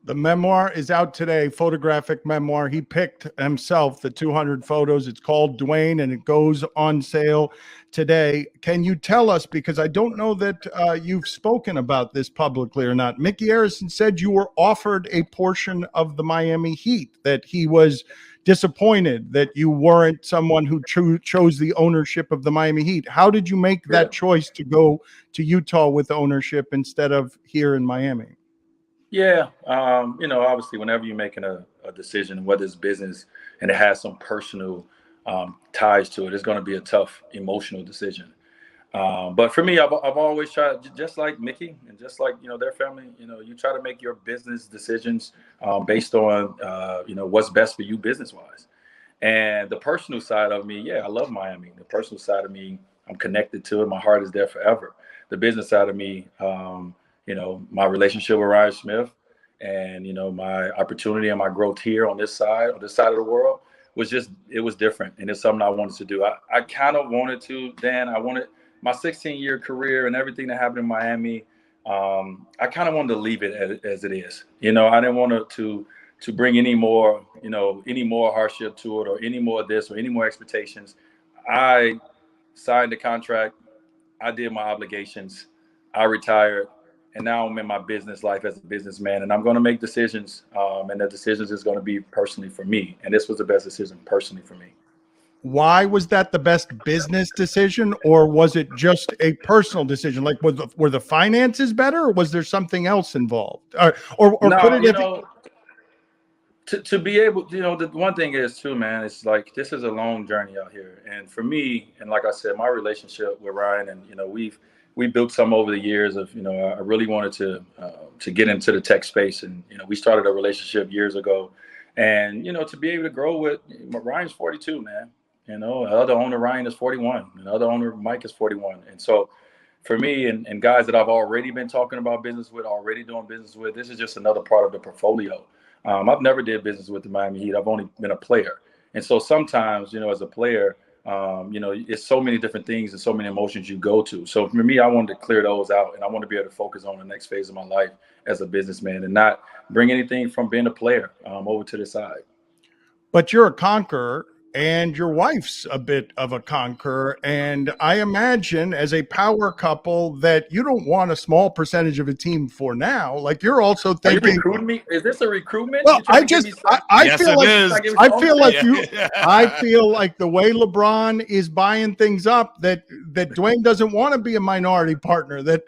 The memoir is out today, photographic memoir. He picked himself the 200 photos. It's called Dwyane, and it goes on sale today. Can you tell us, because I don't know that you've spoken about this publicly or not, Micky Arison said you were offered a portion of the Miami Heat, that he was disappointed that you weren't someone who chose the ownership of the Miami Heat. How did you make that choice to go to Utah with ownership instead of here in Miami? Yeah, obviously, whenever you're making a decision, whether it's business and it has some personal ties to it, it's going to be a tough emotional decision. But for me, I've always tried, just like Micky and just like their family. You try to make your business decisions based on what's best for you business wise. And the personal side of me, I love Miami. The personal side of me, I'm connected to it. My heart is there forever. The business side of me. My relationship with Ryan Smith and, my opportunity and my growth here on this side of the world it was different. And it's something I wanted to do. I kind of wanted to, Dan, I wanted my 16-year career and everything that happened in Miami. I kind of wanted to leave it as it is. I didn't want to bring any more hardship to it or any more of this or any more expectations. I signed the contract. I did my obligations. I retired. And now I'm in my business life as a businessman, and I'm going to make decisions, and the decisions is going to be personally for me. And this was the best decision personally for me. Why was that the best business decision, or was it just a personal decision? Like, were the finances better, or was there something else involved? To be able, the one thing is too, man, it's like this is a long journey out here, and for me, and like I said, my relationship with Ryan, and we built some over the years of, I really wanted to get into the tech space. And, we started a relationship years ago. And, to be able to grow with Ryan's 42, man. The other owner, Ryan, is 41. And the other owner, Mike, is 41. And so for me and guys that I've already been talking about business with, already doing business with, this is just another part of the portfolio. I've never did business with the Miami Heat. I've only been a player. And so sometimes, as a player, it's so many different things and so many emotions you go to. So for me, I wanted to clear those out, and I want to be able to focus on the next phase of my life as a businessman and not bring anything from being a player over to the side. But you're a conqueror, and your wife's a bit of a conqueror. And I imagine as a power couple that you don't want a small percentage of a team for now. Like, you're also thinking, are you recruiting me? Is this a recruitment? Well, I feel like the way LeBron is buying things up, that Dwyane doesn't want to be a minority partner, that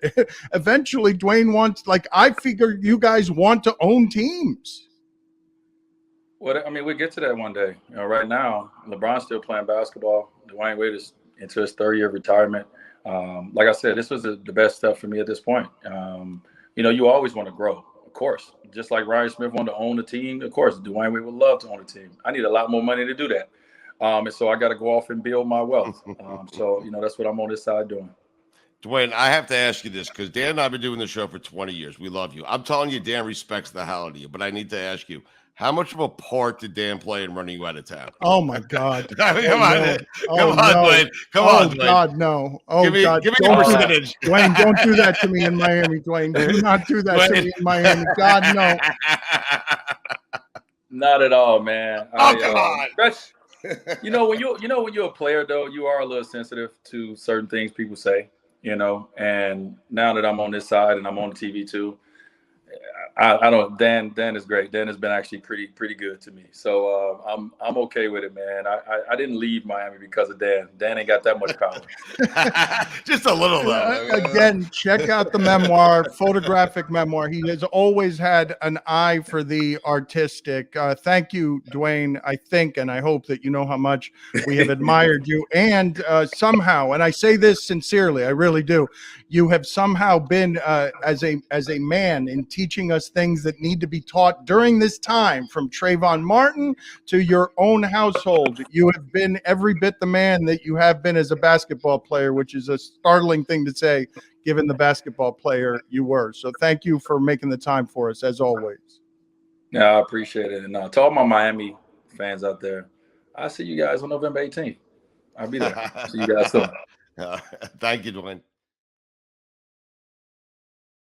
eventually Dwyane wants, I figure you guys want to own teams. Well, we'll get to that one day. Right now, LeBron's still playing basketball. Dwyane Wade is into his third year of retirement. Like I said, this was the best stuff for me at this point. You always want to grow, of course. Just like Ryan Smith wanted to own the team, of course, Dwyane Wade would love to own the team. I need a lot more money to do that. And so I got to go off and build my wealth. So that's what I'm on this side doing. Dwyane, I have to ask you this, because Dan and I have been doing the show for 20 years. We love you. I'm telling you, Dan respects the hell out of you, but I need to ask you, how much of a part did Dan play in running you out of town? Oh my God! Come on, Dwyane. Come on, Dwyane. God, no! Oh God! Give me a percentage. Dwyane, don't do that to me in Miami, Dwyane. Do not do that to me in Miami. God, no! Not at all, man. Oh, come on. When you're a player, though, you are a little sensitive to certain things people say. And now that I'm on this side and I'm on the TV too. I don't. Dan is great. Dan has been actually pretty good to me. So I'm okay with it, man. I didn't leave Miami because of Dan. Dan ain't got that much power. Just a little though. Again, check out the memoir, photographic memoir. He has always had an eye for the artistic. Thank you, Dwyane. I think and I hope that you know how much we have admired you. And somehow, and I say this sincerely, I really do, you have somehow been as a man in teaching us things that need to be taught during this time, from Trayvon Martin to your own household. You have been every bit the man that you have been as a basketball player, which is a startling thing to say, given the basketball player you were. So thank you for making the time for us, as always. Yeah, I appreciate it. And to all my Miami fans out there, I'll see you guys on November 18th. I'll be there. See you guys soon. Thank you, Dwyane.